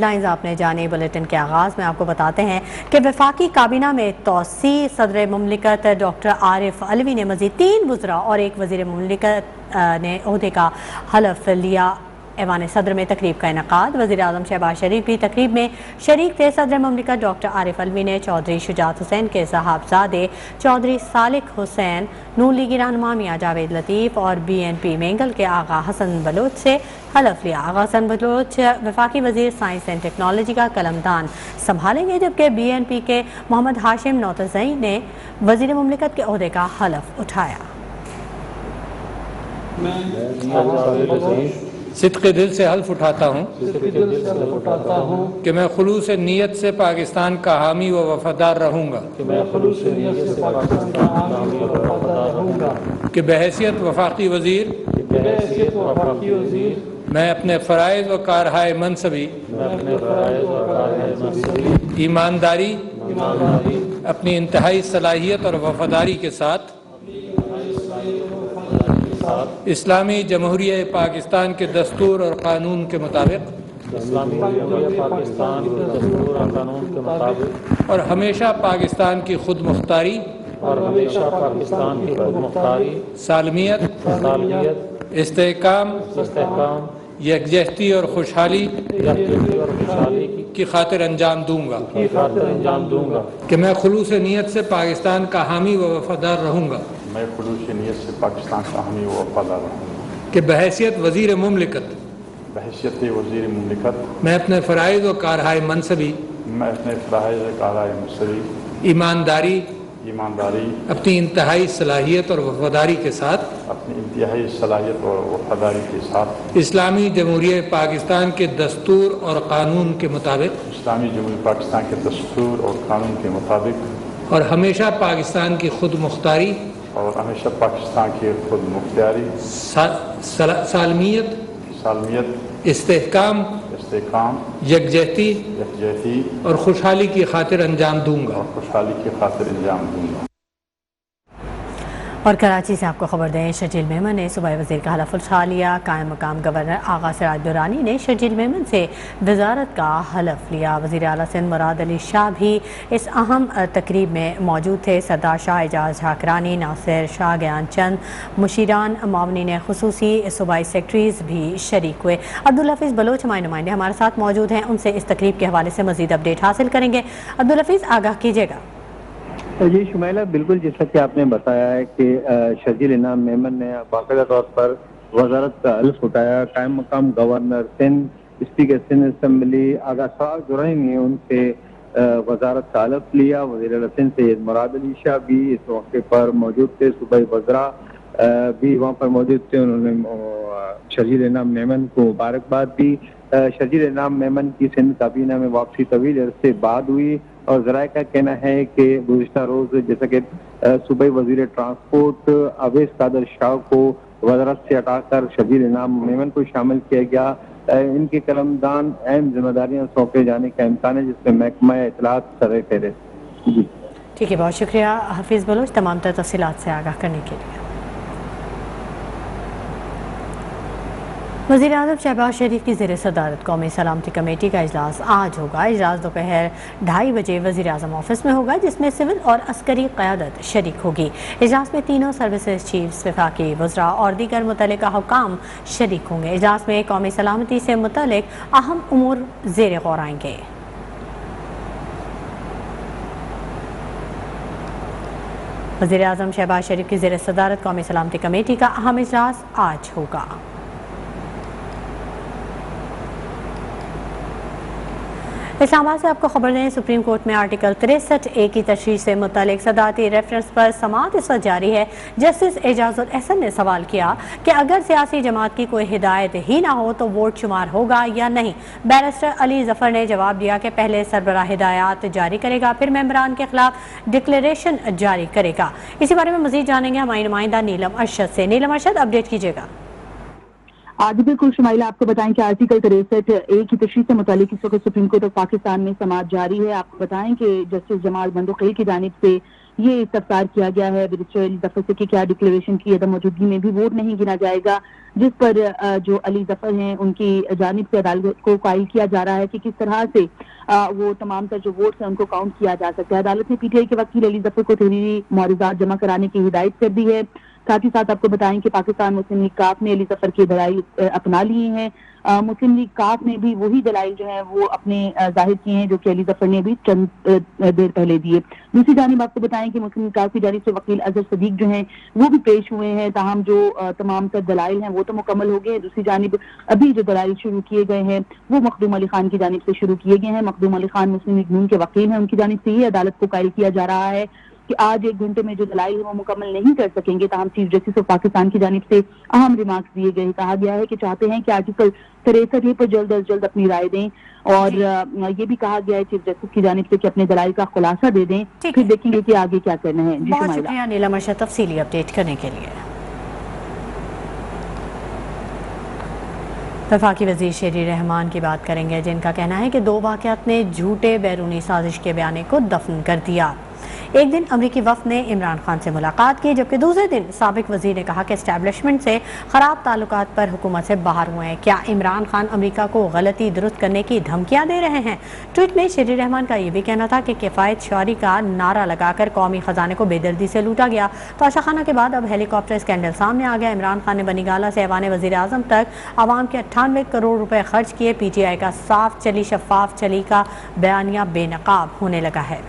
Lines آپ نے جانے بلیٹن کے آغاز میں آپ کو بتاتے ہیں کہ وفاقی کابینہ میں توسیع، صدر مملکت ڈاکٹر عارف علوی نے مزید 3 وزراء اور 1 وزیر مملکت نے عہدے کا حلف لیا۔ ایوان صدر میں تقریب کا انعقاد، وزیر اعظم شہباز شریف بھی تقریب میں شریک تھے۔ صدر مملکت ڈاکٹر عارف علوی نے چودھری شجاعت حسین کے صاحبزادے چودھری صالح حسین، نون لیگی رہنما میاں جاوید لطیف اور BNP مینگل کے آغا حسن بلوچ سے حلف لیا۔ آغا حسن بلوچ وفاقی وزیر سائنس اینڈ ٹیکنالوجی کا قلمدان سنبھالیں گے، جبکہ BNP کے محمد ہاشم نوتزئی نے وزیر مملکت کے عہدے کا حلف اٹھایا۔ صدق دل سے حلف اٹھاتا ہوں کہ میں خلوص نیت سے پاکستان کا حامی و وفادار رہوں گا، کہ بحیثیت وفاقی وزیر میں اپنے فرائض و کارہائے منصبی ایمانداری، اپنی انتہائی صلاحیت اور وفاداری کے ساتھ اسلامی جمہوریہ پاکستان کے دستور اور قانون کے مطابق اور ہمیشہ پاکستان کی خود مختاری، سالمیت، استحکام، یکجہتی اور خوشحالی کی خاطر انجام دوں گا، کہ میں خلوص نیت سے پاکستان کا حامی و وفادار رہوں گا، میں خلوص نیت سے پاکستان کا حامی و وفادار رہوں گا، کہ بحیثیت وزیر مملکت میں اپنے فرائض و کارہائے منصبی ایمانداری، اپنی انتہائی صلاحیت اور وفاداری کے ساتھ اسلامی جمہوریہ پاکستان کے دستور اور قانون کے مطابق اور ہمیشہ پاکستان کی خود مختاری، سالمیت، استحکام، یکجہتی اور خوشحالی کی خاطر انجام دوں گا۔ اور کراچی سے آپ کو خبر دیں، شرجیل میمن نے صوبائی وزیر کا حلف اٹھا لیا۔ قائم مقام گورنر آغا سراج درانی نے شرجیل میمن سے وزارت کا حلف لیا۔ وزیر اعلیٰ سندھ مراد علی شاہ بھی اس اہم تقریب میں موجود تھے۔ سردار شاہ اعجاز جھاکرانی، ناصر شاہ گیان چند، مشیران معاونین خصوصی، صوبائی سیکرٹریز بھی شریک ہوئے۔ عبدالحفیظ بلوچ ہمارے نمائندے ہمارے ساتھ موجود ہیں، ان سے اس تقریب کے حوالے سے مزید اپڈیٹ حاصل کریں گے۔ عبدالحفیظ، آگاہ کیجیے گا۔ جی شمیلہ، بالکل جیسا کہ آپ نے بتایا ہے کہ شرجیل انعام میمن نے باقاعدہ طور پر وزارت کا حلف اٹھایا۔ قائم مقام governor Sindh, speaker Sindh assembly Agha Siraj Durrani نے ان سے وزارت کا حلف لیا۔ وزیر اعلیٰ سندھ سید مراد علی شاہ بھی اس موقع پر موجود تھے، صوبائی وزراء بھی وہاں پر موجود تھے۔ انہوں نے شرجیل انعام میمن کو مبارکباد دی۔ شرجیل انعام میمن کی سندھ کابینہ میں واپسی طویل عرصے بعد ہوئی، اور ذرائع کا کہنا ہے کہ گزشتہ روز جیسا کہ صوبائی وزیر ٹرانسپورٹ اویس قادر شاہ کو وزارت سے ہٹا کر شرجیل انعام میمن کو شامل کیا گیا۔ ان کے قلمدان اہم ذمہ داریاں سونپے جانے کا امکان ہے، جس میں محکمہ اطلاعات سر فہرست۔ جی ٹھیک ہے، بہت شکریہ حفیظ بلوچ تمام تر تفصیلات سے آگاہ کرنے کے لیے۔ وزیر اعظم شہباز شریف کی زیر صدارت قومی سلامتی کمیٹی کا اجلاس آج ہوگا۔ اجلاس دوپہر 2:30 بجے وزیر اعظم آفس میں ہوگا، جس میں سول اور عسکری قیادت شریک ہوگی۔ اجلاس میں تینوں سروسز چیفز، وفاقی وزراء اور دیگر متعلقہ حکام شریک ہوں گے۔ اجلاس میں قومی سلامتی سے متعلق اہم امور زیر غور آئیں گے۔ وزیر اعظم شہباز شریف کی زیر صدارت قومی سلامتی کمیٹی کا اہم اجلاس آج ہوگا۔ اسلام آباد سے آپ کو خبر دیں، سپریم کورٹ میں آرٹیکل 63A کی تشریح سے متعلق صدارتی ریفرنس پر سماعت اس وقت جاری ہے۔ جسٹس اعجاز الاحسن نے سوال کیا کہ اگر سیاسی جماعت کی کوئی ہدایت ہی نہ ہو تو ووٹ شمار ہوگا یا نہیں۔ بیرسٹر علی ظفر نے جواب دیا کہ پہلے سربراہ ہدایات جاری کرے گا، پھر ممبران کے خلاف ڈکلیریشن جاری کرے گا۔ اسی بارے میں مزید جانیں گے ہماری نمائندہ نیلم ارشد سے۔ نیلم ارشد، اپڈیٹ کیجیے گا۔ آج بالکل شمائلہ، آپ کو بتائیں کہ آرٹیکل 63A کی تشریح سے متعلق اس وقت سپریم کورٹ آف پاکستان میں سماعت جاری ہے۔ آپ کو بتائیں کہ جسٹس جمال بندوقی کی جانب سے یہ استفسار کیا گیا ہے بیرسٹر علی ظفر سے کہ کیا ڈکلیریشن کی عدم موجودگی میں بھی ووٹ نہیں گنا جائے گا، جس پر جو علی ظفر ہیں ان کی جانب سے عدالت کو قائل کیا جا رہا ہے کہ کس طرح سے وہ تمام تر جو ووٹس ہیں ان کو کاؤنٹ کیا جا سکتا ہے۔ عدالت نے پی ٹی آئی کے وکیل علی ظفر کو تحریری معارضات جمع کرانے کی ہدایت کر دی ہے۔ ساتھ ہی ساتھ آپ کو بتائیں کہ پاکستان مسلم لیگ کاف نے علی ظفر کے دلائل اپنا لیے ہیں۔ مسلم لیگ کاف نے بھی وہی دلائل جو ہیں وہ اپنے ظاہر کیے ہیں جو کہ علی ظفر نے بھی چند دیر پہلے دیے۔ دوسری جانب آپ کو بتائیں کہ مسلم لیگ کاف کی جانب سے وکیل اظہر صدیق جو ہیں وہ بھی پیش ہوئے ہیں، تاہم جو تمام تر دلائل ہیں وہ تو مکمل ہو گئے ہیں۔ دوسری جانب ابھی جو دلائل شروع کیے گئے ہیں وہ مخدوم علی خان کی جانب سے شروع کیے گئے ہیں۔ مخدوم علی خان مسلم لیگ نون کے وکیل ہیں، ان کی جانب سے یہ عدالت کو قائل کیا جا رہا ہے کہ آج 1 گھنٹے میں جو دلائل ہیں وہ مکمل نہیں کر سکیں گے، تاہم چیف جسٹس آف پاکستان کی جانب سے اہم ریمارکس دیے گئے۔ کہا گیا ہے کہ چاہتے ہیں کہ آرٹیکل 63 پر جلد از جلد اپنی رائے دیں، اور یہ بھی کہا گیا ہے چیف جسٹس کی جانب سے کہ اپنے دلائل کا خلاصہ دے دیں، پھر دیکھیں گے کہ آگے کیا کرنا ہے۔ بہت شکریہ نیلم ارشد تفصیلی اپڈیٹ کرنے کے لیے۔ وفاقی وزیر شیری رحمان کی بات کریں گے، جن کا کہنا ہے کہ 2 واقعات نے جھوٹے بیرونی سازش کے بیانے کو دفن کر دیا۔ ایک دن امریکی وفد نے عمران خان سے ملاقات کی، جبکہ دوسرے دن سابق وزیر نے کہا کہ اسٹیبلشمنٹ سے خراب تعلقات پر حکومت سے باہر ہوئے ہیں۔ کیا عمران خان امریکہ کو غلطی درست کرنے کی دھمکیاں دے رہے ہیں؟ ٹویٹ میں شیری رحمان کا یہ بھی کہنا تھا کہ کفایت شعاری کا نعرہ لگا کر قومی خزانے کو بے دردی سے لوٹا گیا۔ توشہ خانہ کے بعد اب ہیلی کاپٹر اسکینڈل سامنے آ گیا۔ عمران خان نے بنی گالہ سے ایوان وزیر اعظم تک عوام کے 98 کروڑ روپے خرچ کیے۔ پی ٹی آئی کا صاف چلی شفاف چلی کا بیانیہ بے نقاب ہونے لگا ہے۔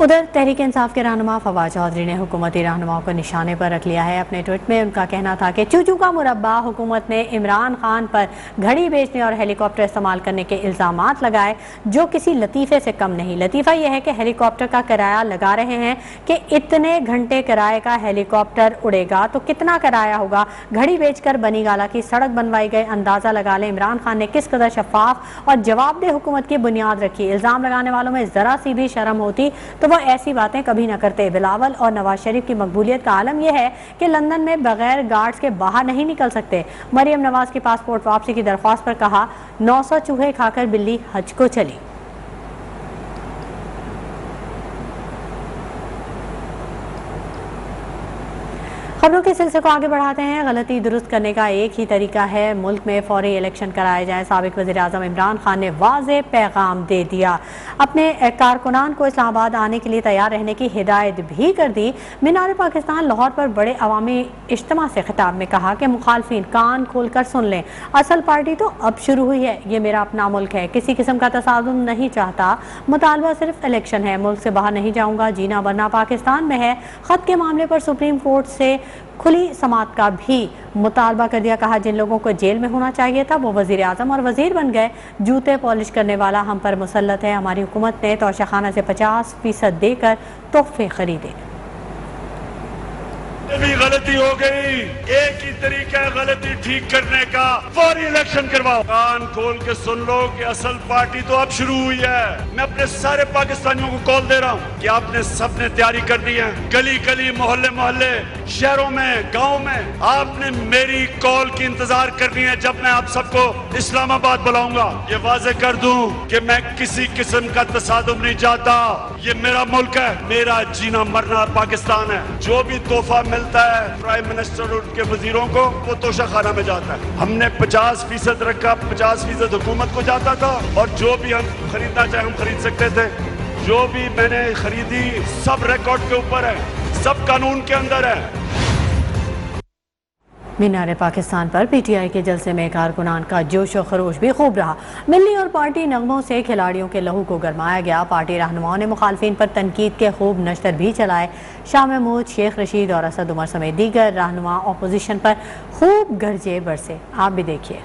ادھر تحریک انصاف کے رہنما فواد چودھری نے حکومتی رہنماؤں کو نشانے پر رکھ لیا ہے۔ اپنے ٹویٹ میں ان کا کہنا تھا کہ چوچو کا مربع حکومت نے عمران خان پر گھڑی بیچنے اور ہیلی کاپٹر استعمال کرنے کے الزامات لگائے، جو کسی لطیفے سے کم نہیں۔ لطیفہ یہ ہے کہ ہیلی کاپٹر کا کرایہ لگا رہے ہیں کہ اتنے گھنٹے کرائے کا ہیلی کاپٹر اڑے گا تو کتنا کرایہ ہوگا۔ گھڑی بیچ کر بنی گالہ کی سڑک بنوائی گئی، اندازہ لگا لیں عمران خان نے کس قدر شفاف اور جواب دہ حکومت کی بنیاد رکھی۔ الزام لگانے والوں میں ذرا سی بھی شرم ہوتی تو وہ ایسی باتیں کبھی نہ کرتے۔ بلاول اور نواز شریف کی مقبولیت کا عالم یہ ہے کہ لندن میں بغیر گارڈز کے باہر نہیں نکل سکتے۔ مریم نواز کی پاسپورٹ واپسی کی درخواست پر کہا 900 چوہے کھا کر بلی حج کو چلی۔ خبروں کے سلسلے کو آگے بڑھاتے ہیں۔ غلطی درست کرنے کا ایک ہی طریقہ ہے، ملک میں فوری الیکشن کرائے جائیں۔ سابق وزیر اعظم عمران خان نے واضح پیغام دے دیا، اپنے کارکنان کو اسلام آباد آنے کے لیے تیار رہنے کی ہدایت بھی کر دی۔ مینار پاکستان لاہور پر بڑے عوامی اجتماع سے خطاب میں کہا کہ مخالفین کان کھول کر سن لیں، اصل پارٹی تو اب شروع ہوئی ہے۔ یہ میرا اپنا ملک ہے، کسی قسم کا تصادم نہیں چاہتا، مطالبہ صرف الیکشن ہے، ملک سے باہر نہیں جاؤں گا، جینا مرنا پاکستان میں ہے۔ خط کے معاملے پر سپریم کورٹ سے کھلی سماعت کا بھی مطالبہ کر دیا۔ کہا جن لوگوں کو جیل میں ہونا چاہیے تھا وہ وزیر اعظم اور وزیر بن گئے۔ جوتے پالش کرنے والا ہم پر مسلط ہے۔ ہماری حکومت نے توشہ خانہ سے 50% دے کر تحفے خریدے۔ بھی غلطی ہو گئی، ایک ہی طریقہ ہے غلطی ٹھیک کرنے کا، فوری الیکشن کرواؤ۔ کان کھول کے سن لو کہ اصل پارٹی تو اب شروع ہوئی ہے۔ میں اپنے سارے پاکستانیوں کو کال دے رہا ہوں کہ آپ نے سب نے تیاری کر دی ہے، گلی گلی محلے محلے شہروں میں گاؤں میں آپ نے میری کال کی انتظار کرنی ہے جب میں آپ سب کو اسلام آباد بلاؤں گا۔ یہ واضح کر دوں کہ میں کسی قسم کا تصادم نہیں چاہتا، یہ میرا ملک ہے، میرا جینا مرنا پاکستان ہے۔ جو بھی تحفہ ملتا ہے پرائم منسٹر اور ان کے وزیروں کو وہ توشہ خانہ میں جاتا ہے۔ ہم نے 50% رکھا، 50% حکومت کو جاتا تھا، اور جو بھی ہم خریدنا چاہے ہم خرید سکتے تھے۔ جو بھی میں نے خریدی سب ریکارڈ کے اوپر ہے، سب قانون کے اندر ہے۔ مینار پاکستان پر پی ٹی آئی کے جلسے میں کارکنان کا جوش و خروش بھی خوب رہا۔ ملی اور پارٹی نغموں سے کھلاڑیوں کے لہو کو گرمایا گیا۔ پارٹی رہنماؤں نے مخالفین پر تنقید کے خوب نشتر بھی چلائے۔ شاہ محمود، شیخ رشید اور اسد عمر سمیت دیگر رہنما اپوزیشن پر خوب گرجے برسے۔ آپ بھی دیکھیے۔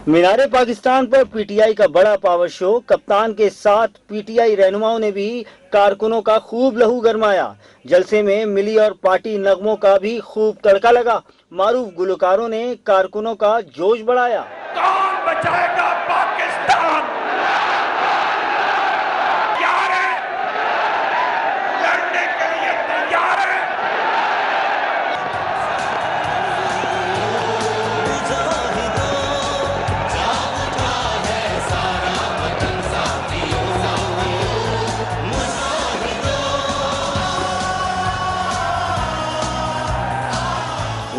مینار پاکستان پر پی ٹی آئی کا بڑا پاور شو، کپتان کے ساتھ پی ٹی آئی رہنماؤں نے بھی کارکنوں کا خوب لہو گرمایا۔ جلسے میں ملی اور پارٹی نغموں کا بھی خوب تڑکا لگا۔ معروف گلوکاروں نے کارکنوں کا جوش بڑھایا۔ کون بچائے گا پاکستان؟ تیار ہے، لڑنے کے لیے تیار ہے۔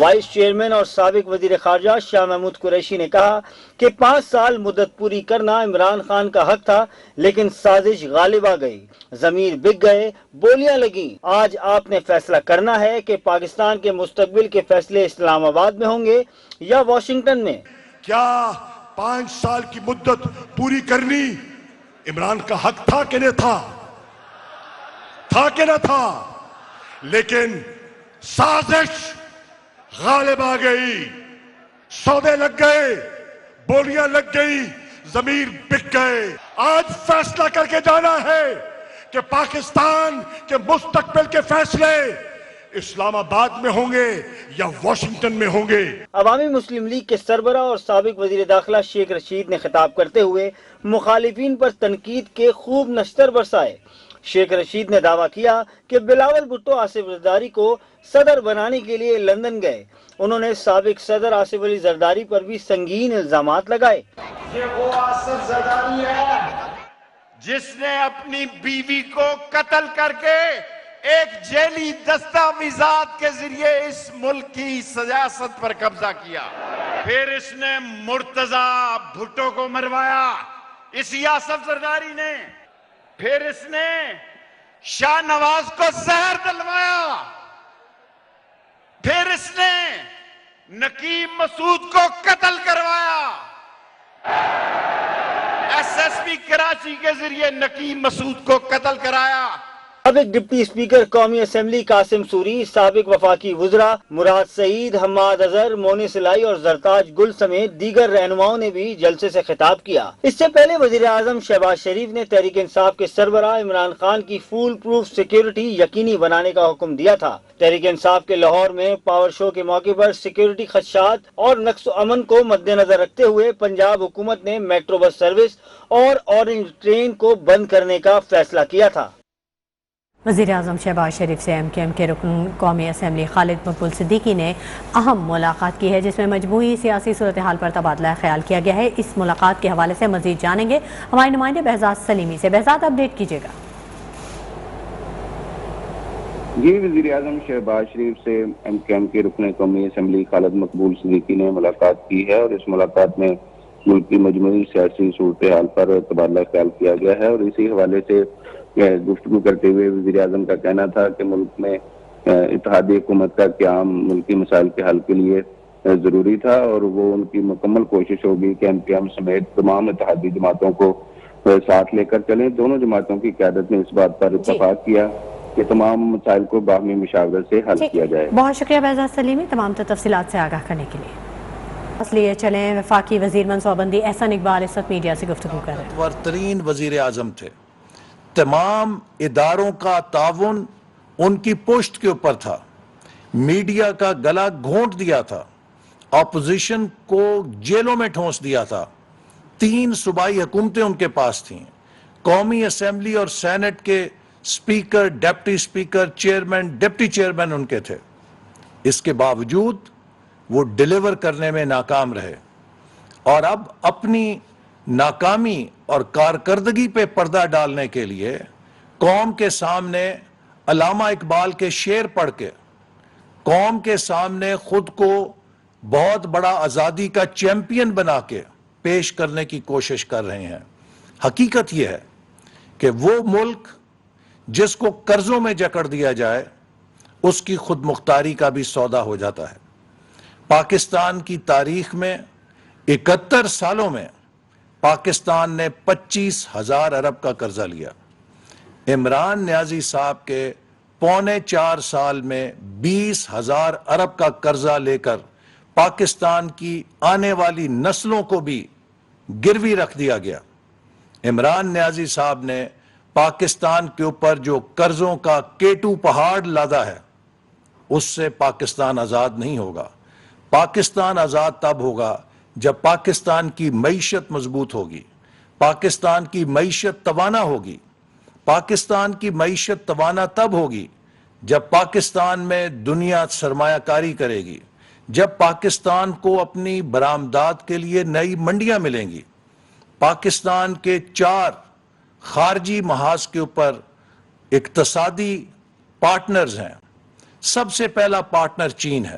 وائس چیئرمین اور سابق وزیر خارجہ شاہ محمود قریشی نے کہا کہ 5 سال مدت پوری کرنا عمران خان کا حق تھا، لیکن سازش غالب آ گئی، ضمیر بک گئے، بولیاں لگیں۔ آج آپ نے فیصلہ کرنا ہے کہ پاکستان کے مستقبل کے فیصلے اسلام آباد میں ہوں گے یا واشنگٹن میں۔ کیا 5 سال کی مدت پوری کرنی عمران کا حق تھا کہ نہیں تھا؟ تھا کہ نہ تھا؟ لیکن سازش غالب آ گئی، سودے لگ گئے، بولیاں لگ گئی، ضمیر بک گئے۔ آج فیصلہ کر کے جانا ہے کہ پاکستان کے مستقبل کے فیصلے اسلام آباد میں ہوں گے یا واشنگٹن میں ہوں گے۔ عوامی مسلم لیگ کے سربراہ اور سابق وزیر داخلہ شیخ رشید نے خطاب کرتے ہوئے مخالفین پر تنقید کے خوب نشتر برسائے۔ شیخ رشید نے دعویٰ کیا کہ بلاول بھٹو آصف زرداری کو صدر بنانے کے لیے لندن گئے۔ انہوں نے سابق صدر آصف علی زرداری پر بھی سنگین الزامات لگائے۔ یہ وہ آصف زرداری ہے جس نے اپنی بیوی کو قتل کر کے ایک جیلی دستاویزات کے ذریعے اس ملک کی سیاست پر قبضہ کیا، پھر اس نے مرتضی بھٹو کو مروایا، اسی آصف زرداری نے، پھر اس نے شاہ نواز کو زہر دلوایا، پھر اس نے نکیم مسعود کو قتل کروایا، ایس ایس پی کراچی کے ذریعے نکیم مسعود کو قتل کرایا۔ سابق ڈپٹی اسپیکر قومی اسمبلی قاسم سوری، سابق وفاقی وزراء مراد سعید، حماد اظہر، مونی سلائی اور زرتاج گل سمیت دیگر رہنماؤں نے بھی جلسے سے خطاب کیا۔ اس سے پہلے وزیر اعظم شہباز شریف نے تحریک انصاف کے سربراہ عمران خان کی فول پروف سیکیورٹی یقینی بنانے کا حکم دیا تھا۔ تحریک انصاف کے لاہور میں پاور شو کے موقع پر سیکیورٹی خدشات اور نقص و امن کو مد نظر رکھتے ہوئے پنجاب حکومت نے میٹرو بس سروس اور اورنج ٹرین کو بند کرنے کا فیصلہ کیا تھا۔ وزیر اعظم شہباز شریف سے MKM کے رکن قومی اسمبلی خالد مقبول صدیقی نے اہم ملاقات کی ہے، جس میں مجموعی سیاسی صورتحال پر تبادلہ خیال کیا گیا ہے۔ اس ملاقات کے حوالے سے مزید جانیں گے ہمارے نمائندے بہزاد سلیمی سے۔ بہزاد، اپڈیٹ کیجیے گا۔ جی، وزیر اعظم شہباز شریف سے MKM کے رکن قومی اسمبلی خالد مقبول صدیقی نے ملاقات کی ہے، اور اس ملاقات میں ملک کی مجموعی سیاسی صورتحال پر تبادلہ خیال کیا گیا ہے، اور اسی حوالے سے گفتگو کرتے ہوئے وزیر اعظم کا کہنا تھا کہ ملک میں اتحادی حکومت کا قیام ملکی مسائل کے حل کے لیے ضروری تھا، اور وہ ان کی مکمل کوشش ہوگی کہ MKM سمیت تمام اتحادی جماعتوں کو ساتھ لے کر چلیں۔ دونوں جماعتوں کی قیادت نے اس بات پر اتفاق کیا کہ تمام مسائل کو باہمی مشاورت سے حل کیا جائے۔ بہت شکریہ بہزاد سلیمی تمام تفصیلات سے آگاہ کرنے کے لیے۔ لیے چلیں، وفاقی وزیر منصوبہ احسن اقبال اس وقت میڈیا سے گفتگو کر رہے ہیں۔ ورترین وزیر اعظم تھے، تمام اداروں کا تعاون ان کی پشت کے اوپر تھا، میڈیا کا گلا گھونٹ دیا تھا، اپوزیشن کو جیلوں میں ٹھونس دیا تھا، 3 صوبائی حکومتیں ان کے پاس تھیں، قومی اسمبلی اور سینٹ کے speaker, deputy speaker, chairman, deputy chairman ان کے تھے۔ اس کے باوجود وہ ڈیلیور کرنے میں ناکام رہے، اور اب اپنی ناکامی اور کارکردگی پہ پردہ ڈالنے کے لیے قوم کے سامنے علامہ اقبال کے شعر پڑھ کے قوم کے سامنے خود کو بہت بڑا آزادی کا چیمپئن بنا کے پیش کرنے کی کوشش کر رہے ہیں۔ حقیقت یہ ہے کہ وہ ملک جس کو قرضوں میں جکڑ دیا جائے اس کی خود مختاری کا بھی سودا ہو جاتا ہے۔ پاکستان کی تاریخ میں 71 سالوں میں پاکستان نے 25,000 ارب کا قرضہ لیا۔ عمران نیازی صاحب کے 3.25 سال میں 20,000 ارب کا قرضہ لے کر پاکستان کی آنے والی نسلوں کو بھی گروی رکھ دیا گیا۔ عمران نیازی صاحب نے پاکستان کے اوپر جو قرضوں کا کیٹو پہاڑ لادا ہے، اس سے پاکستان آزاد نہیں ہوگا۔ پاکستان آزاد تب ہوگا جب پاکستان کی معیشت مضبوط ہوگی، پاکستان کی معیشت توانا ہوگی۔ پاکستان کی معیشت توانا تب ہوگی جب پاکستان میں دنیا سرمایہ کاری کرے گی، جب پاکستان کو اپنی برآمدات کے لیے نئی منڈیاں ملیں گی۔ پاکستان کے 4 خارجی محاذ کے اوپر اقتصادی پارٹنرز ہیں۔ سب سے پہلا پارٹنر چین ہے۔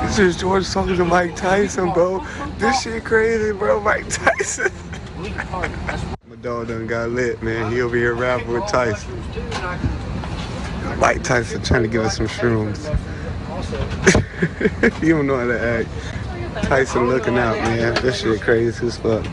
This is George talking to Mike Tyson, bro. This shit crazy, bro. Mike Tyson. My dog done got lit, man. He over here rapping with Tyson. Mike Tyson trying to give us some shrooms. You don't know how to act. Tyson looking out, man. This shit crazy as fuck.